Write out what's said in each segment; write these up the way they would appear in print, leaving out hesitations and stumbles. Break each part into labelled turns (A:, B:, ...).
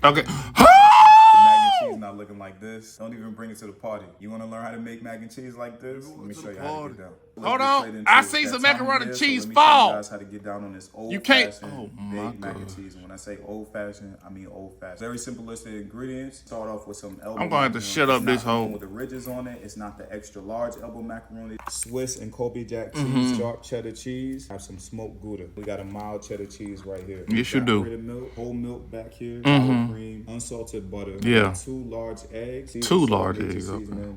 A: Okay.
B: Mac and cheese not looking like this. Don't even bring it to the party. You want to learn how to make mac and cheese like this? Let me show you how to get down.
A: Hold on. I see some macaroni and cheese fall.
B: Let me show you guys how to get down on this
A: You can't.
B: old-fashioned baked mac and cheese. And when I say old-fashioned, I mean old-fashioned. Very simplistic ingredients. Start off with some elbow.
A: I'm gonna have to shut up this hole.
B: With the ridges on it. It's not the extra large elbow macaroni. Swiss and Colby Jack cheese, sharp cheddar cheese. Have some smoked Gouda. We got a mild cheddar cheese right here.
A: Yes, you do.
B: Milk, whole milk back here. Sour cream, unsalted butter.
A: Yeah.
B: 2 large eggs.
A: 2 large eggs.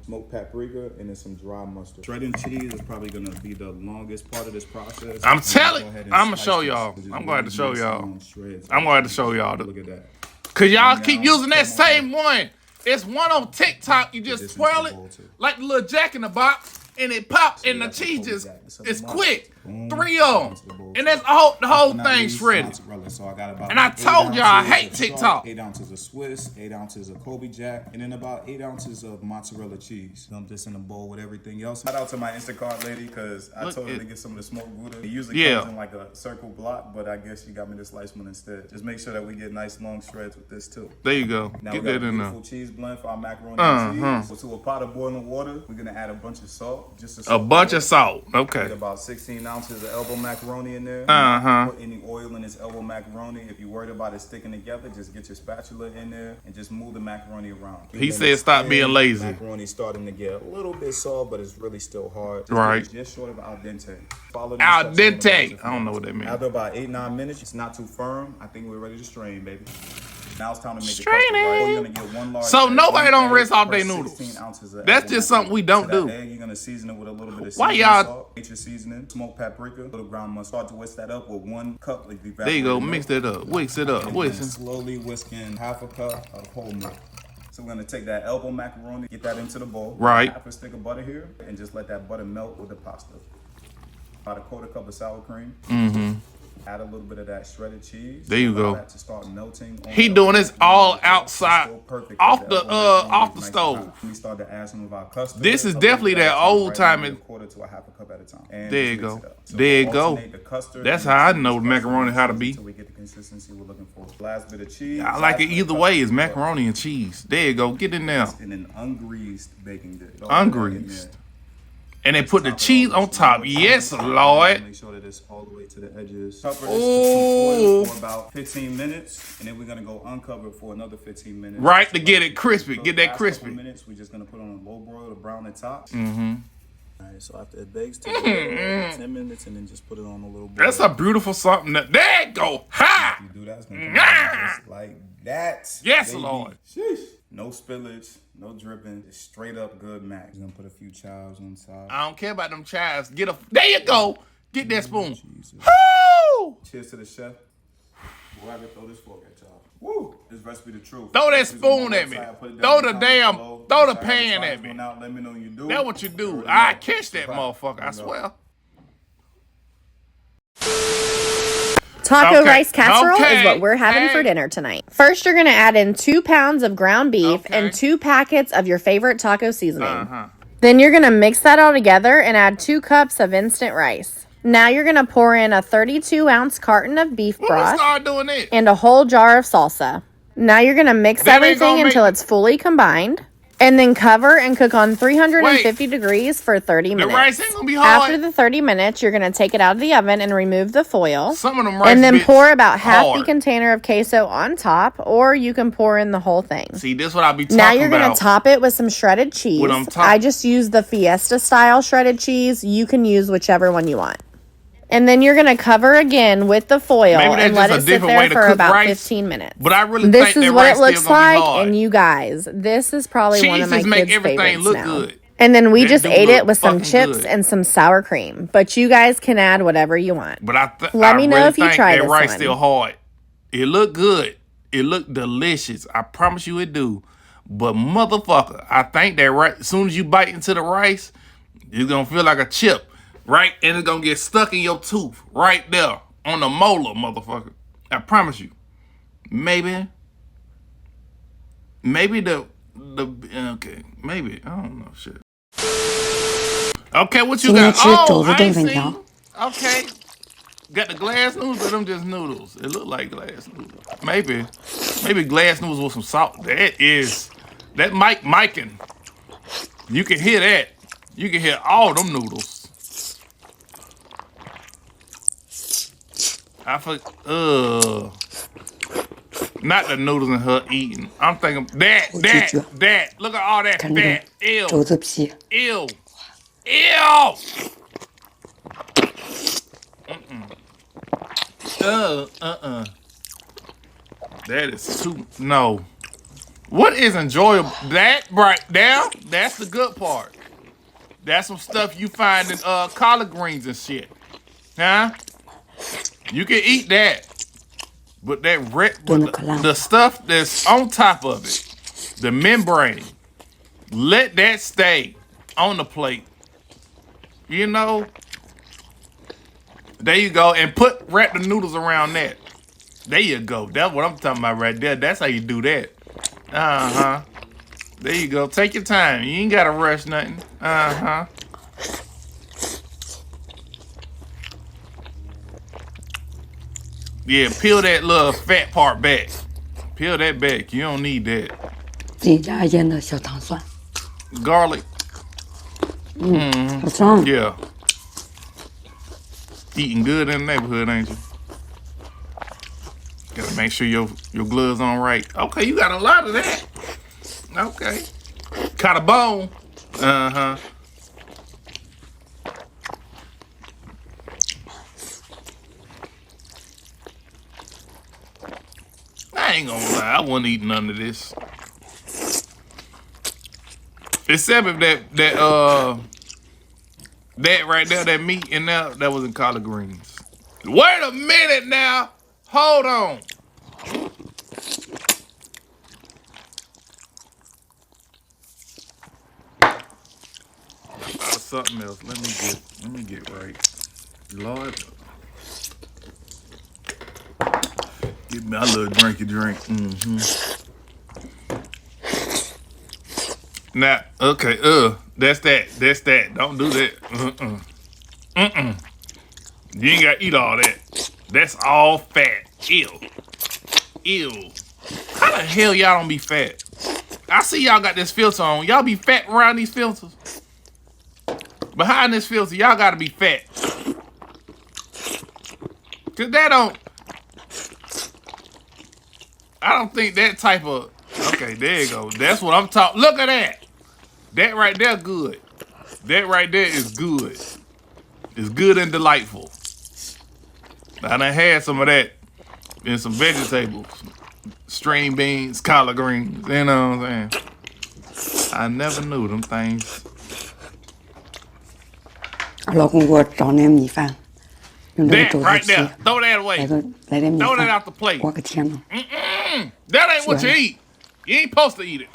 B: Smoked paprika and then some dry mustard. Shredding cheese is probably gonna be the longest part of this process.
A: I'm telling. I'm gonna show y'all. I'm gonna have to show y'all. I'm gonna have to show y'all.
B: Look at that.
A: Cause y'all keep using that same one. It's one on TikTok. You just swirl it like the little Jack in the Box, and it pops, and the cheese just it's quick. 3 of them, and that's the whole thing shredded. And I told y'all I hate TikTok.
B: 8 ounces of Swiss, 8 ounces of Colby Jack, and then about 8 ounces of mozzarella cheese. Dump this in a bowl with everything else. Shout out to my Instacart lady, because I told her to get some of the smoked Gouda. It usually comes in like a circle block, but I guess she got me to slice one instead. Just make sure that we get nice long shreds with this too.
A: There you go.
B: Now
A: get
B: we got
A: that
B: a
A: in there.
B: beautiful cheese blend for our macaroni and cheese. So to a pot of boiling water, we're gonna add a bunch of salt. Just
A: a bunch of salt. Okay.
B: Get about 16 ounces of elbow macaroni in there. Put any oil in this elbow macaroni. If you're worried about it sticking together, just get your spatula in there and just move the macaroni around.
A: He said stop being lazy.
B: Macaroni's starting to get a little bit soft, but it's really still hard. Just short of al dente.
A: Al dente. I don't know what that means.
B: After about 8-9 minutes, it's not too firm. I think we're ready to strain, baby. Now it's time to make
A: Straining.
B: it. You're gonna get
A: so nobody don't rinse off their noodles. That's just something we don't do.
B: You're gonna season it with a little bit of
A: why y'all
B: salt, nature seasoning, smoked paprika, little ground mustard. Start to whisk that up with 1 cup of evaporated milk.
A: There you go. Mix that up. Whisk it up.
B: Whisk. Slowly whisking ½ a cup of whole milk. So we're gonna take that elbow macaroni, get that into the bowl.
A: Right.
B: Half a stick of butter here, and just let that butter melt with the pasta. About a 1/4 cup of sour cream. Add a little bit of that shredded cheese.
A: There you go.
B: That to start melting.
A: He doing this all outside, off the stove.
B: We start to add some of our custard.
A: This is definitely that old time.
B: 1/4 to ½ a cup at a time. And
A: there you go. There you go. That's how I know macaroni how to be.
B: Until we get the consistency we're looking for. Last bit of cheese.
A: I like it either way. It's macaroni and cheese. There you go. Get in there.
B: In an ungreased baking dish.
A: Ungreased. And they put the cheese on top. Yes, Lord.
B: Make sure that it's all the way to the edges. Cover this for about 15 minutes. And then we're going to go uncovered for another 15 minutes.
A: Right, to get it crispy. Get that crispy.
B: Minutes, we're just going to put on a low broil to brown the top. All right, so after it bakes, take 10 minutes and then just put it on a little broil.
A: That's a beautiful something. There you go. Ha!
B: If you do that, it's going to come out just like that.
A: Yes,
B: baby.
A: Lord.
B: Sheesh. No spillage, no dripping, just straight up good mac. Just gonna put a few chives on top.
A: I don't care about them chives. There you go. Get that spoon.
B: Woo! Cheers to the chef. Boy, I can throw this fork at y'all. Woo! This recipe the truth.
A: Throw that spoon at me. Throw the pan at me.
B: Let me know you do.
A: That's what you do. I catch that motherfucker, I swear.
C: Taco rice casserole is what we're having for dinner tonight. First, you're going to add in 2 pounds of ground beef and 2 packets of your favorite taco seasoning. Then you're going to mix that all together and add 2 cups of instant rice. Now you're going to pour in a 32-ounce carton of beef broth and a whole jar of salsa. Now you're going to mix everything until it's fully combined. And then cover and cook on 350 degrees for 30 minutes.
A: The rice ain't gonna be hard.
C: After the 30 minutes, you're going to take it out of the oven and remove the foil.
A: Some of them rice
C: and then pour about half the container of queso on top, or you can pour in the whole thing.
A: See, this is what I be talking about.
C: Now you're going to top it with some shredded cheese. I just use the Fiesta style shredded cheese. You can use whichever one you want. And then you're going to cover again with the foil and let it sit there for about 15 minutes.
A: But I really
C: this is what it looks like, and you guys, this is probably one of my kids' favorites now. Good. And then we just ate it with some chips and some sour cream. But you guys can add whatever you want.
A: But
C: let me know if you try this one.
A: That rice still hard. It look good. It look delicious. I promise you it do. But motherfucker, I think that right as soon as you bite into the rice, you're going to feel like a chip. Right? And it's gonna get stuck in your tooth. Right there. On the molar, motherfucker. I promise you. Maybe okay. Maybe. I don't know. Shit. Okay, what you got? Oh, I ain't seen. Okay. got the glass noodles or them just noodles? It look like glass noodles. Maybe glass noodles with some salt. That Miking. You can hear that. You can hear all them noodles. Not the noodles and her eating. I'm thinking that. Look at all that fat. Ew. Ew. Ew. That is too, no. What is enjoyable? That right there, that's the good part. That's some stuff you find in collard greens and shit. Huh? You can eat that. But the stuff that's on top of it, the membrane, let that stay on the plate. You know? There you go. And wrap the noodles around that. There you go. That's what I'm talking about right there. That's how you do that. Uh-huh. There you go. Take your time. You ain't got to rush nothing. Uh-huh. Yeah, peel that little fat part back. Peel that back. You don't need that. Garlic. Yeah. Eating good in the neighborhood, ain't you? Gotta make sure your gloves on right. Okay, you got a lot of that. Okay. Caught a bone. Uh-huh. I ain't gonna lie, I wouldn't eat none of this. Except if that right there, that meat in there, that was in collard greens. Wait a minute now. Hold on. Something else. Let me get right. Lord. Give me a little drinky drink. Mm-hmm. Now, okay, that's that. Don't do that. You ain't gotta eat all that. That's all fat. Ew. How the hell y'all don't be fat? I see y'all got this filter on. Y'all be fat around these filters. Behind this filter, y'all gotta be fat. Cause I don't think that type of, okay, there you go. That's what I'm talking. Look at that. That right there good. That right there is good. It's good and delightful. I done had some of that and some vegetables. String beans, collard greens, you know what I'm saying? I never knew them things.
D: 老公给我找那米饭，用这个
A: That
D: 肘子
A: right
D: 皮
A: there. Throw that away.
D: 来点米
A: Throw that
D: 饭
A: out the plate.
D: 我个天呐！
A: That ain't what you eat. You ain't supposed to eat it.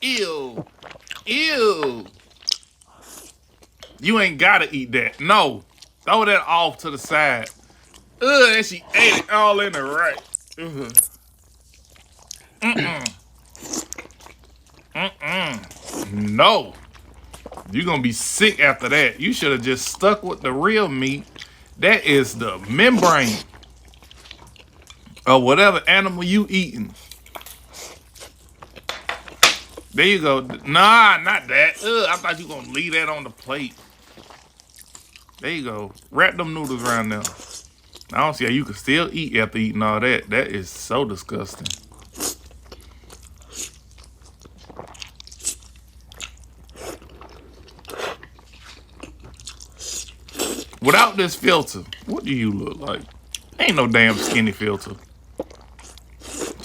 A: Ew. You ain't gotta eat that. No. Throw that off to the side. And she ate it all in there, right? No. You're gonna be sick after that. You should have just stuck with the real meat. That is the membrane of whatever animal you eating. There you go. Nah, not that. I thought you were gonna leave that on the plate. There you go. Wrap them noodles around there. I don't see how you can still eat after eating all that. That is so disgusting. Without this filter, what do you look like? Ain't no damn skinny filter.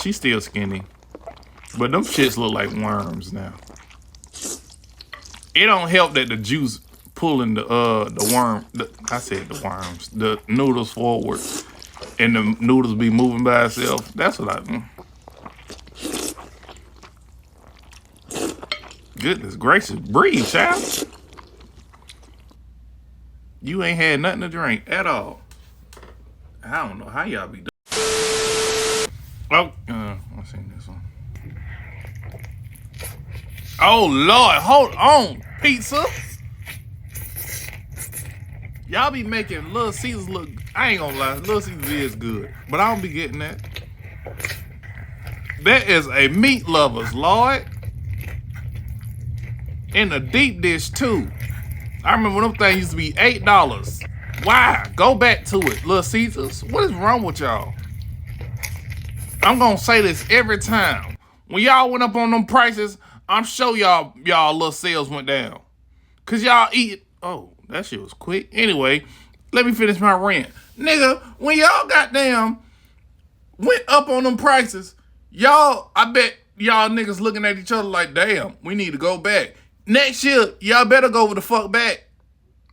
A: She's still skinny. But them shits look like worms now. It don't help that the juice pulling the noodles forward and the noodles be moving by itself. That's what I Goodness gracious. Breathe, child. You ain't had nothing to drink at all. I don't know how y'all be doing. Oh, I've seen this one. Oh, Lord, hold on, pizza. Y'all be making Little Caesars look, I ain't gonna lie, Little Caesars is good. But I don't be getting that. That is a meat lovers, Lord. In a deep dish, too. I remember when them things used to be $8. Why? Go back to it, Little Caesars. What is wrong with y'all? I'm gonna say this every time. When y'all went up on them prices, I'm sure y'all little sales went down. Cause y'all eat, oh, that shit was quick. Anyway, let me finish my rant. Nigga, when y'all goddamn went up on them prices, y'all, I bet y'all niggas looking at each other like, damn, we need to go back. Next year, y'all better go the fuck back,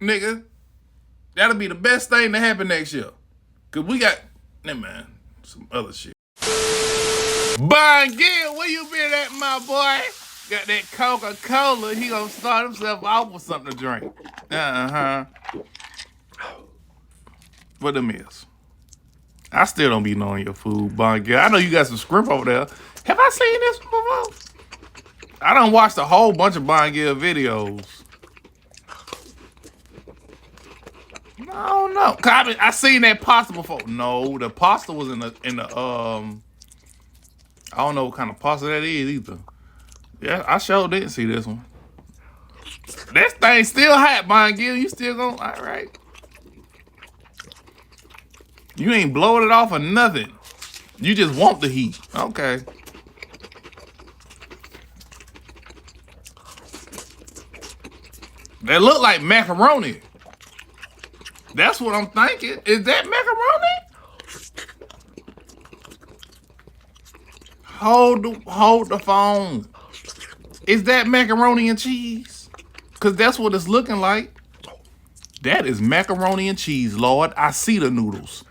A: nigga. That'll be the best thing to happen next year. Cause we got, man, some other shit. Gill, where you been at, my boy? Got that Coca-Cola. He gonna start himself off with something to drink. What them is? I still don't be knowing your food, Gill. I know you got some scrimp over there. Have I seen this before? I done watched a whole bunch of Gill videos. I don't know. I seen that pasta before. No, the pasta was in the I don't know what kind of pasta that is either. Yeah, I sure didn't see this one. This thing still hot, Gill. You still gonna, all right. You ain't blowing it off or nothing. You just want the heat. Okay. They look like macaroni. That's what I'm thinking. Is that macaroni? Hold the phone. Is that macaroni and cheese? Cause that's what it's looking like. That is macaroni and cheese, Lord. I see the noodles.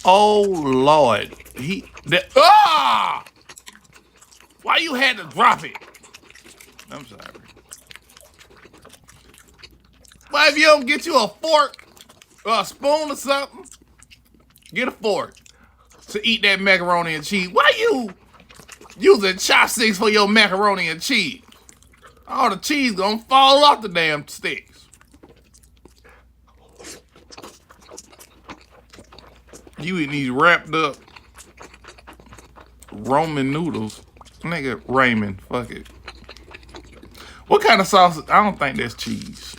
A: Oh Lord. Why you had to drop it? I'm sorry. Why if you don't get you a fork or a spoon or something? Get a fork to eat that macaroni and cheese. Why you using chopsticks for your macaroni and cheese? All the cheese gonna fall off the damn sticks. You eating these wrapped up Roman noodles. Nigga, Raymond, fuck it. What kind of sauce? I don't think that's cheese.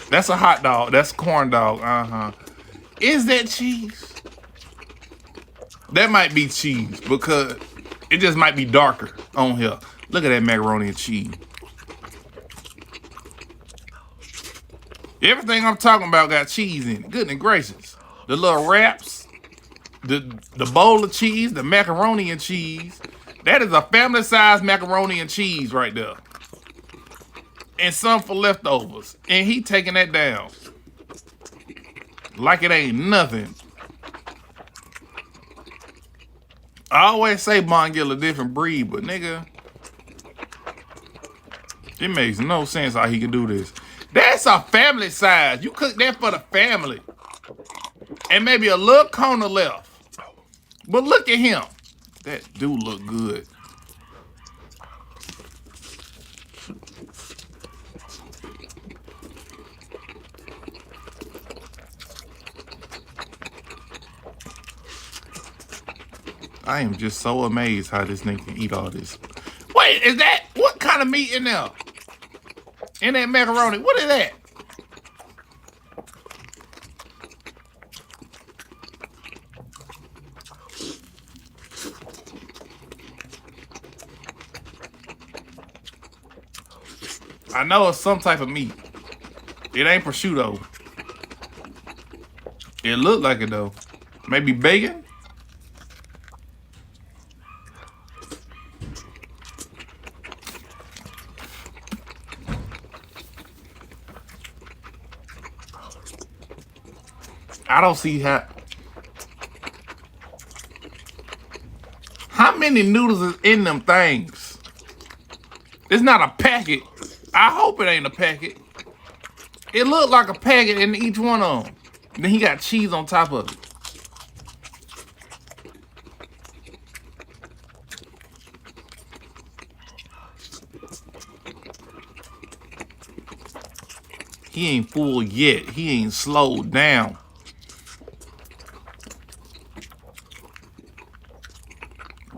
A: That's a hot dog. That's corn dog. Is that cheese? That might be cheese because it just might be darker on here. Look at that macaroni and cheese. Everything I'm talking about got cheese in it. Goodness gracious. The little wraps, the bowl of cheese, the macaroni and cheese. That is a family size macaroni and cheese right there. And some for leftovers. And he taking that down. Like it ain't nothing. I always say Gill a different breed, but nigga, it makes no sense how he can do this. That's a family size. You cook that for the family. And maybe a little corner left. But look at him. That do look good. I am just so amazed how this nigga can eat all this. Wait, is that, what kind of meat in there? In that macaroni, what is that? I know it's some type of meat. It ain't prosciutto. It look like it though. Maybe bacon? I don't see how many noodles is in them things? It's not a packet. I hope it ain't a packet. It looked like a packet in each one of them. Then he got cheese on top of it. He He ain't full yet. He ain't slowed down.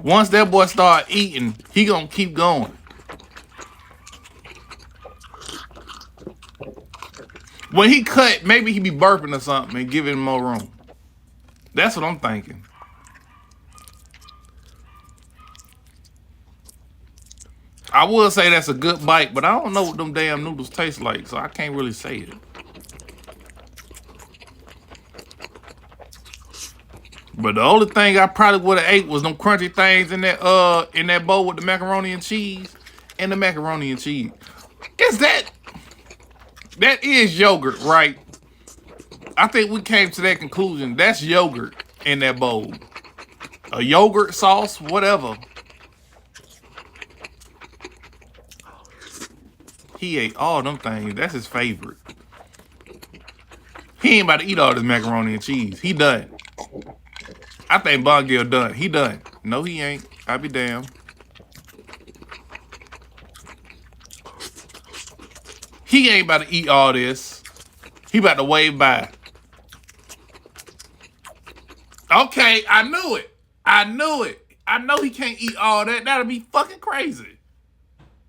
A: Once that boy start eating, he gonna keep going. When he cut, maybe he be burping or something and giving him more room. That's what I'm thinking. I would say that's a good bite, but I don't know what them damn noodles taste like, so I can't really say it. But the only thing I probably would have ate was them crunchy things in that bowl with the macaroni and cheese and the macaroni and cheese. Is that is yogurt, right? I think we came to that conclusion. That's yogurt in that bowl. A yogurt sauce, whatever. He ate all them things. That's his favorite. He ain't about to eat all this macaroni and cheese. He done. I think Gill done. He done. No, he ain't. I be damned. He ain't about to eat all this. He about to wave by. Okay, I knew it. I knew it. I know he can't eat all that. That'll be fucking crazy.